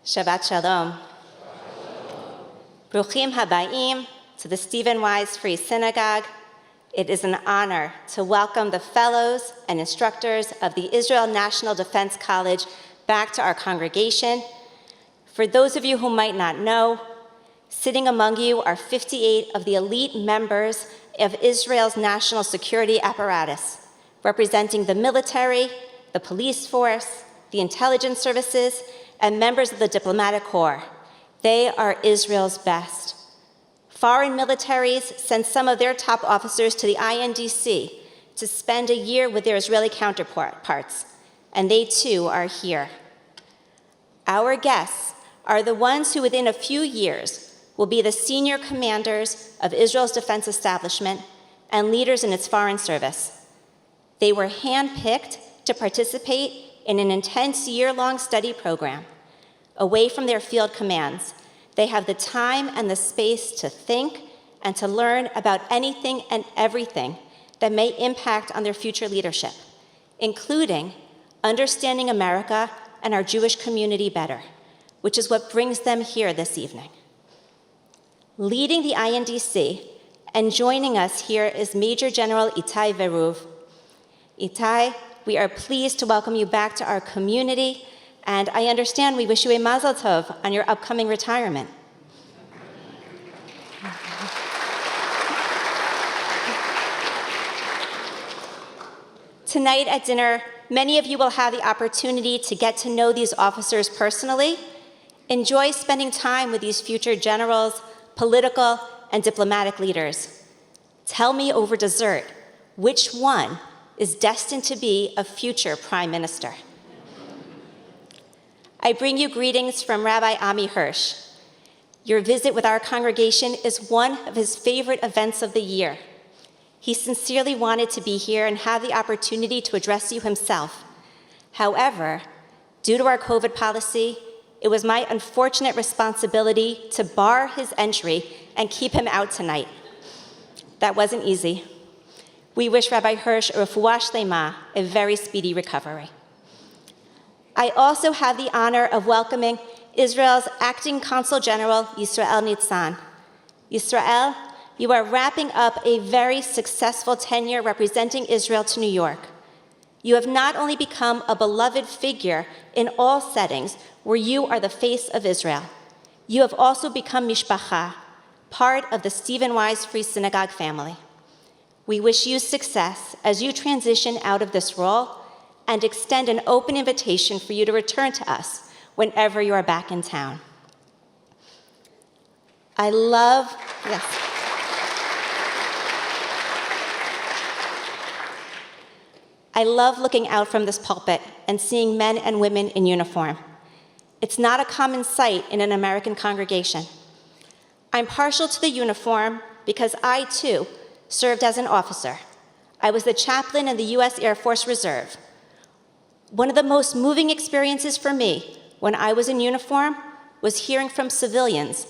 Shabbat Shalom. Bruchim Habayim to the Stephen Wise Free Synagogue. It is an honor to welcome the fellows and instructors of the Israel National Defense College back to our congregation. For those of you who might not know, sitting among you are 58 of the elite members of Israel's national security apparatus, representing the military, the police force, the intelligence services, and members of the diplomatic corps. They are Israel's best. Foreign militaries send some of their top officers to the INDC to spend a year with their Israeli counterparts, and they too are here. Our guests are the ones who within a few years will be the senior commanders of Israel's defense establishment and leaders in its foreign service. They were handpicked to participate in an intense year-long study program. Away from their field commands, they have the time and the space to think and to learn about anything and everything that may impact on their future leadership, including understanding America and our Jewish community better, which is what brings them here this evening. Leading the INDC and joining us here is Major General Itai Veruv. Itai, we are pleased to welcome you back to our community, and I understand we wish you a mazel tov on your upcoming retirement. Tonight at dinner, many of you will have the opportunity to get to know these officers personally. Enjoy spending time with these future generals, political, and diplomatic leaders. Tell me over dessert, which one is destined to be a future prime minister? I bring you greetings from Rabbi Ami Hirsch. Your visit with our congregation is one of his favorite events of the year. He sincerely wanted to be here and have the opportunity to address you himself. However, due to our COVID policy, it was my unfortunate responsibility to bar his entry and keep him out tonight. That wasn't easy. We wish Rabbi Hirsch a refuah shlema, a very speedy recovery. I also have the honor of welcoming Israel's Acting Consul General, Yisrael Nitzan. Yisrael, you are wrapping up a very successful tenure representing Israel to New York. You have not only become a beloved figure in all settings where you are the face of Israel, you have also become mishpacha, part of the Stephen Wise Free Synagogue family. We wish you success as you transition out of this role and extend an open invitation for you to return to us whenever you are back in town. I love looking out from this pulpit and seeing men and women in uniform. It's not a common sight in an American congregation. I'm partial to the uniform because I, too, served as an officer. I was the chaplain in the U.S. Air Force Reserve. One of the most moving experiences for me when I was in uniform was hearing from civilians,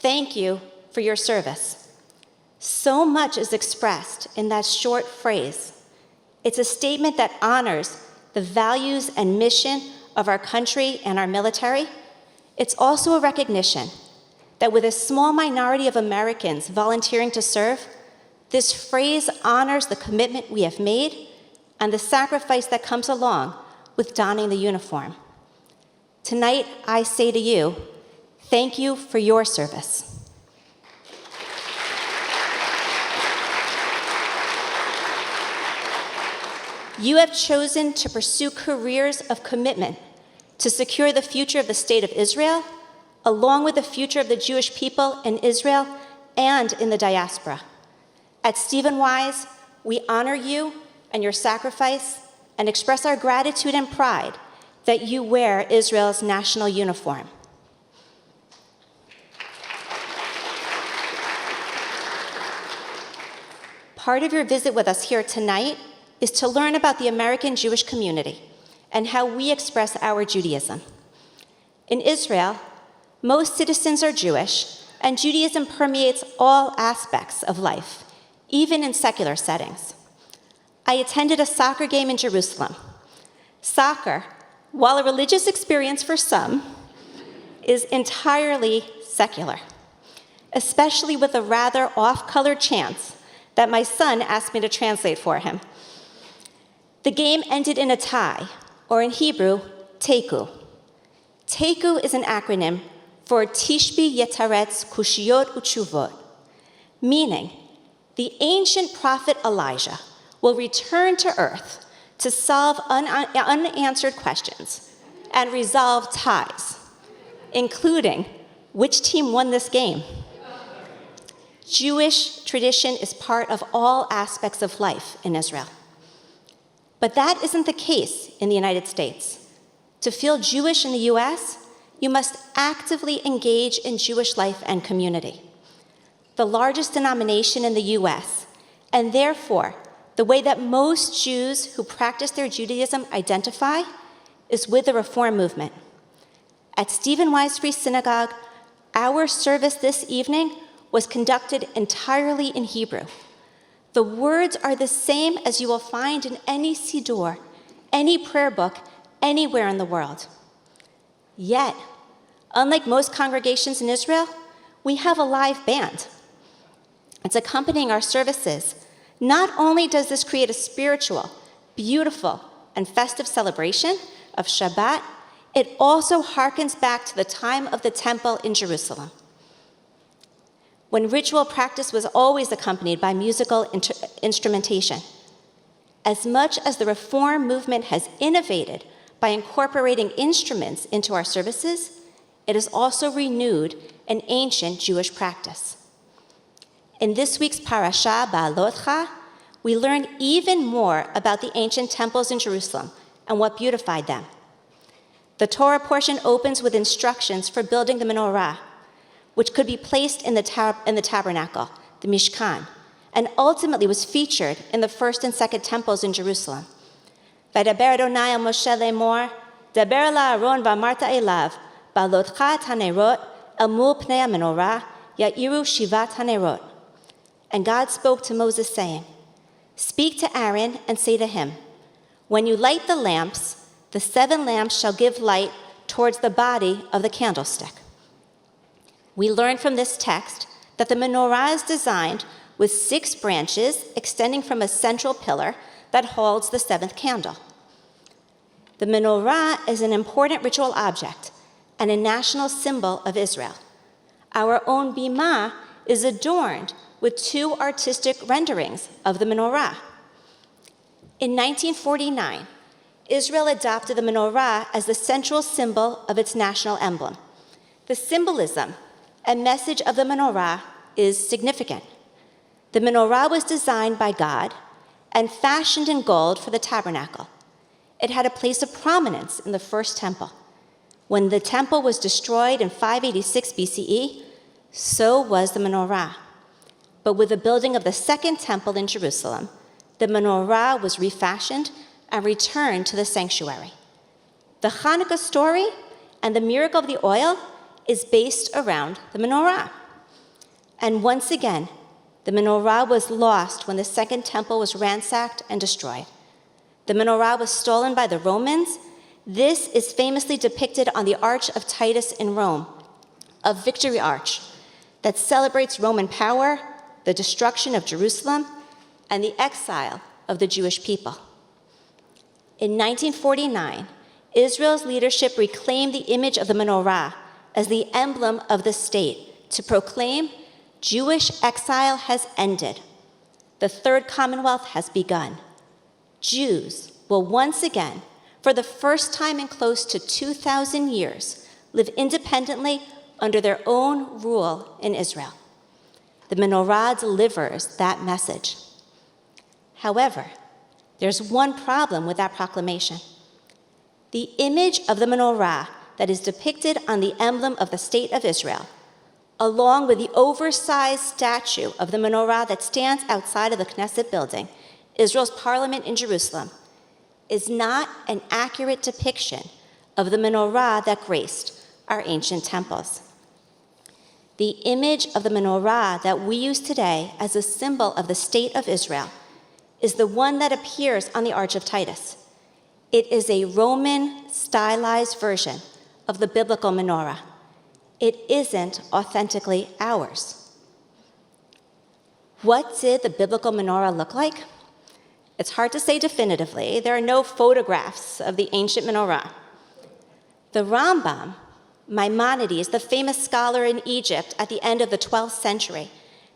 "Thank you for your service." So much is expressed in that short phrase. It's a statement that honors the values and mission of our country and our military. It's also a recognition that with a small minority of Americans volunteering to serve, this phrase honors the commitment we have made and the sacrifice that comes along with donning the uniform. Tonight, I say to you, thank you for your service. You have chosen to pursue careers of commitment to secure the future of the state of Israel, along with the future of the Jewish people in Israel and in the diaspora. At Stephen Wise, we honor you and your sacrifice and express our gratitude and pride that you wear Israel's national uniform. Part of your visit with us here tonight is to learn about the American Jewish community and how we express our Judaism. In Israel, most citizens are Jewish, and Judaism permeates all aspects of life, even in secular settings. I attended a soccer game in Jerusalem. Soccer, while a religious experience for some, is entirely secular, especially with the rather off-color chants that my son asked me to translate for him. The game ended in a tie, or in Hebrew, teku. Teku is an acronym for Tishbi Yetaretz Kushiyot Uchuvot, meaning the ancient prophet Elijah will return to earth to solve unanswered questions and resolve ties, including which team won this game. Jewish tradition is part of all aspects of life in Israel. But that isn't the case in the United States. To feel Jewish in the US, you must actively engage in Jewish life and community. The largest denomination in the US, and therefore the way that most Jews who practice their Judaism identify, is with the Reform movement. At Stephen Wise Free Synagogue, our service this evening was conducted entirely in Hebrew. The words are the same as you will find in any siddur, any prayer book, anywhere in the world. Yet, unlike most congregations in Israel, we have a live band. It's accompanying our services. Not only does this create a spiritual, beautiful, and festive celebration of Shabbat, it also harkens back to the time of the temple in Jerusalem, when ritual practice was always accompanied by musical instrumentation. As much as the Reform movement has innovated by incorporating instruments into our services, it has also renewed an ancient Jewish practice. In this week's parasha, Ba'alotcha, we learn even more about the ancient temples in Jerusalem and what beautified them. The Torah portion opens with instructions for building the menorah, which could be placed in the tabernacle, the Mishkan, and ultimately was featured in the first and second temples in Jerusalem. V'daber Adonai el Moshe lemor, daber la'aron v'amarta elav, ba'alotcha et hanerot el mul pnei hamenorah, ya'iru shivat hanerot. And God spoke to Moses, saying, "Speak to Aaron and say to him, when you light the lamps, the 7 lamps shall give light towards the body of the candlestick." We learn from this text that the menorah is designed with 6 branches extending from a central pillar that holds the 7th candle. The menorah is an important ritual object and a national symbol of Israel. Our own bima is adorned with 2 artistic renderings of the menorah. In 1949, Israel adopted the menorah as the central symbol of its national emblem. The symbolism and message of the menorah is significant. The menorah was designed by God and fashioned in gold for the tabernacle. It had a place of prominence in the first temple. When the temple was destroyed in 586 BCE, so was the menorah. But with the building of the second temple in Jerusalem, the menorah was refashioned and returned to the sanctuary. The Hanukkah story and the miracle of the oil is based around the menorah. And once again, the menorah was lost when the second temple was ransacked and destroyed. The menorah was stolen by the Romans. This is famously depicted on the Arch of Titus in Rome, a victory arch that celebrates Roman power, the destruction of Jerusalem, and the exile of the Jewish people. In 1949, Israel's leadership reclaimed the image of the menorah as the emblem of the state to proclaim Jewish exile has ended. The Third Commonwealth has begun. Jews will once again, for the first time in close to 2,000 years, live independently under their own rule in Israel. The menorah delivers that message. However, there's one problem with that proclamation. The image of the menorah that is depicted on the emblem of the State of Israel, along with the oversized statue of the menorah that stands outside of the Knesset building, Israel's parliament in Jerusalem, is not an accurate depiction of the menorah that graced our ancient temples. The image of the menorah that we use today as a symbol of the State of Israel is the one that appears on the Arch of Titus. It is a Roman stylized version of the biblical menorah. It isn't authentically ours. What did the biblical menorah look like? It's hard to say definitively. There are no photographs of the ancient menorah. The Rambam, Maimonides, the famous scholar in Egypt at the end of the 12th century,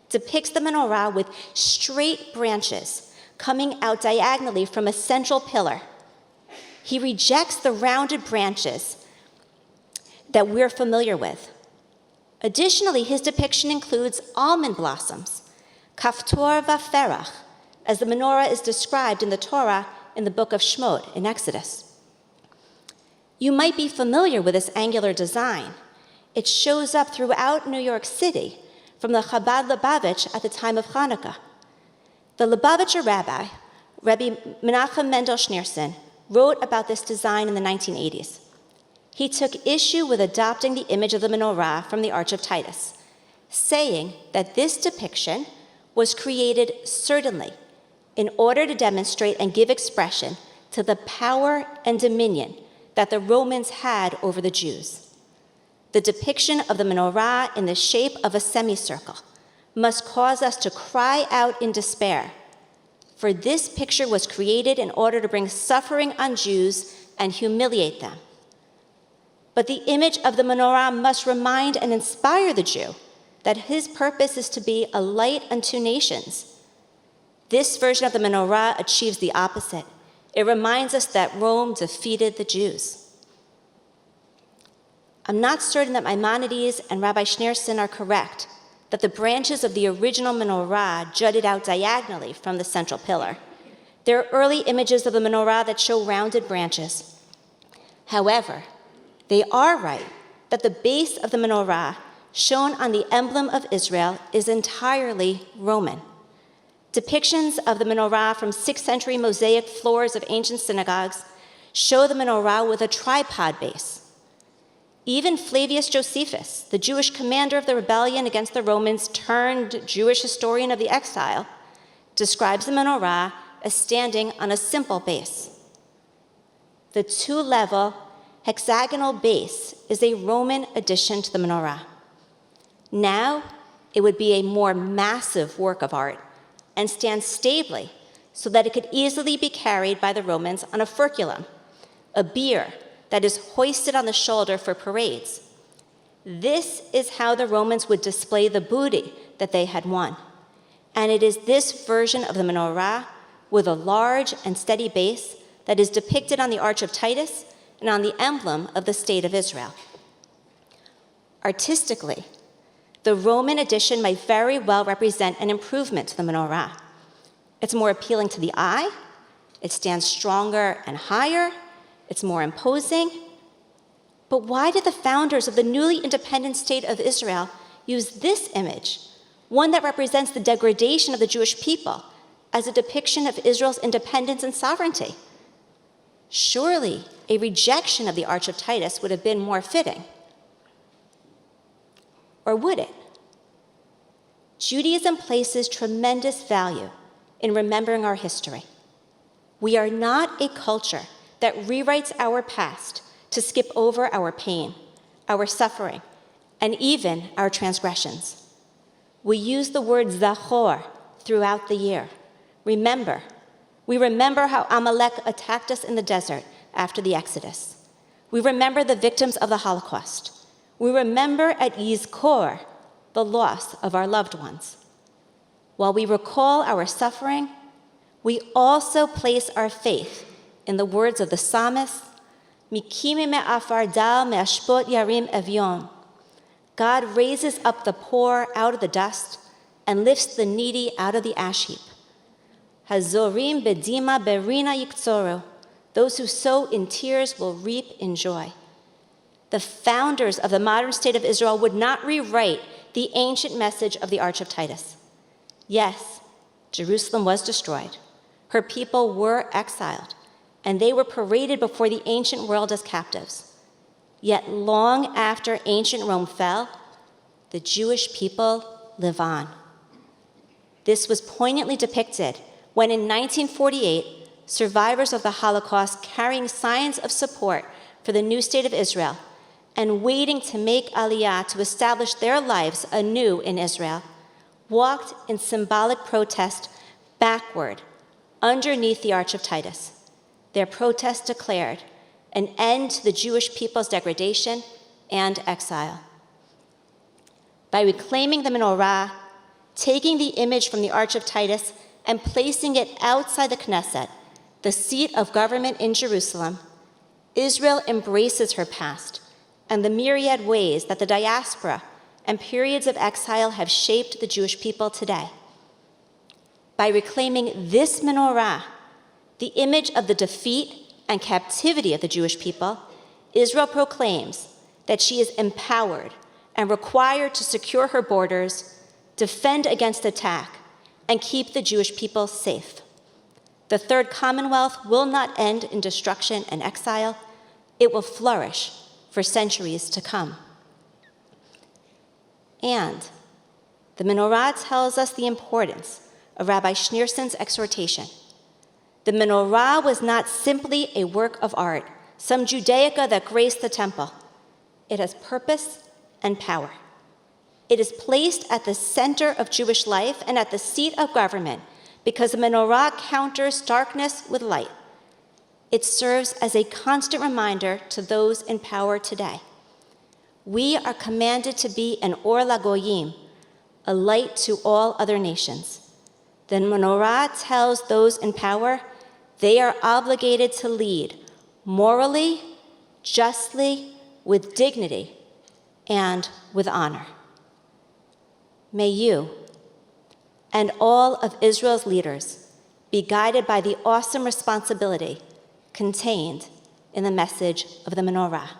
depicts the menorah with straight branches coming out diagonally from a central pillar. He rejects the rounded branches that we're familiar with. Additionally, his depiction includes almond blossoms, kaftor v'ferach, as the menorah is described in the Torah in the book of Shemot in Exodus. You might be familiar with this angular design. It shows up throughout New York City from the Chabad Lubavitch at the time of Hanukkah. The Lubavitcher rabbi, Rabbi Menachem Mendel Schneerson, wrote about this design in the 1980s. He took issue with adopting the image of the menorah from the Arch of Titus, saying that this depiction was created certainly in order to demonstrate and give expression to the power and dominion that the Romans had over the Jews. The depiction of the menorah in the shape of a semicircle must cause us to cry out in despair, for this picture was created in order to bring suffering on Jews and humiliate them. But the image of the menorah must remind and inspire the Jew that his purpose is to be a light unto nations. This version of the menorah achieves the opposite. It reminds us that Rome defeated the Jews. I'm not certain that Maimonides and Rabbi Schneerson are correct, that the branches of the original menorah jutted out diagonally from the central pillar. There are early images of the menorah that show rounded branches. However, they are right that the base of the menorah, shown on the emblem of Israel, is entirely Roman. Depictions of the menorah from 6th century mosaic floors of ancient synagogues show the menorah with a tripod base. Even Flavius Josephus, the Jewish commander of the rebellion against the Romans turned Jewish historian of the exile, describes the menorah as standing on a simple base. The two-level hexagonal base is a Roman addition to the menorah. Now, it would be a more massive work of art and stand stably so that it could easily be carried by the Romans on a furculum, a bier that is hoisted on the shoulder for parades. This is how the Romans would display the booty that they had won. And it is this version of the menorah with a large and steady base that is depicted on the Arch of Titus and on the emblem of the State of Israel. Artistically, the Roman addition might very well represent an improvement to the menorah. It's more appealing to the eye, it stands stronger and higher, it's more imposing. But why did the founders of the newly independent State of Israel use this image, one that represents the degradation of the Jewish people, as a depiction of Israel's independence and sovereignty? Surely, a rejection of the Arch of Titus would have been more fitting. Or would it? Judaism places tremendous value in remembering our history. We are not a culture that rewrites our past to skip over our pain, our suffering, and even our transgressions. We use the word zachor throughout the year. Remember. We remember how Amalek attacked us in the desert after the Exodus. We remember the victims of the Holocaust. We remember at Yizkor the loss of our loved ones. While we recall our suffering, we also place our faith in the words of the psalmist, Mikimi me'afar dal me'ashpot yarim evyon. God raises up the poor out of the dust and lifts the needy out of the ash heap. Hazorim bedima berina yiktzoru. Those who sow in tears will reap in joy. The founders of the modern State of Israel would not rewrite the ancient message of the Arch of Titus. Yes, Jerusalem was destroyed. Her people were exiled, and they were paraded before the ancient world as captives. Yet long after ancient Rome fell, the Jewish people live on. This was poignantly depicted when in 1948, survivors of the Holocaust carrying signs of support for the new State of Israel and waiting to make Aliyah to establish their lives anew in Israel, walked in symbolic protest backward underneath the Arch of Titus. Their protest declared an end to the Jewish people's degradation and exile. By reclaiming the menorah, taking the image from the Arch of Titus and placing it outside the Knesset, the seat of government in Jerusalem, Israel embraces her past and the myriad ways that the diaspora and periods of exile have shaped the Jewish people today. By reclaiming this menorah, the image of the defeat and captivity of the Jewish people, Israel proclaims that she is empowered and required to secure her borders, defend against attack, and keep the Jewish people safe. The Third Commonwealth will not end in destruction and exile. It will flourish for centuries to come. And the menorah tells us the importance of Rabbi Schneerson's exhortation. The menorah was not simply a work of art, some Judaica that graced the temple. It has purpose and power. It is placed at the center of Jewish life and at the seat of government because the menorah counters darkness with light. It serves as a constant reminder to those in power today. We are commanded to be an or lagoyim, a light to all other nations. The menorah tells those in power they are obligated to lead morally, justly, with dignity, and with honor. May you and all of Israel's leaders be guided by the awesome responsibility contained in the message of the menorah.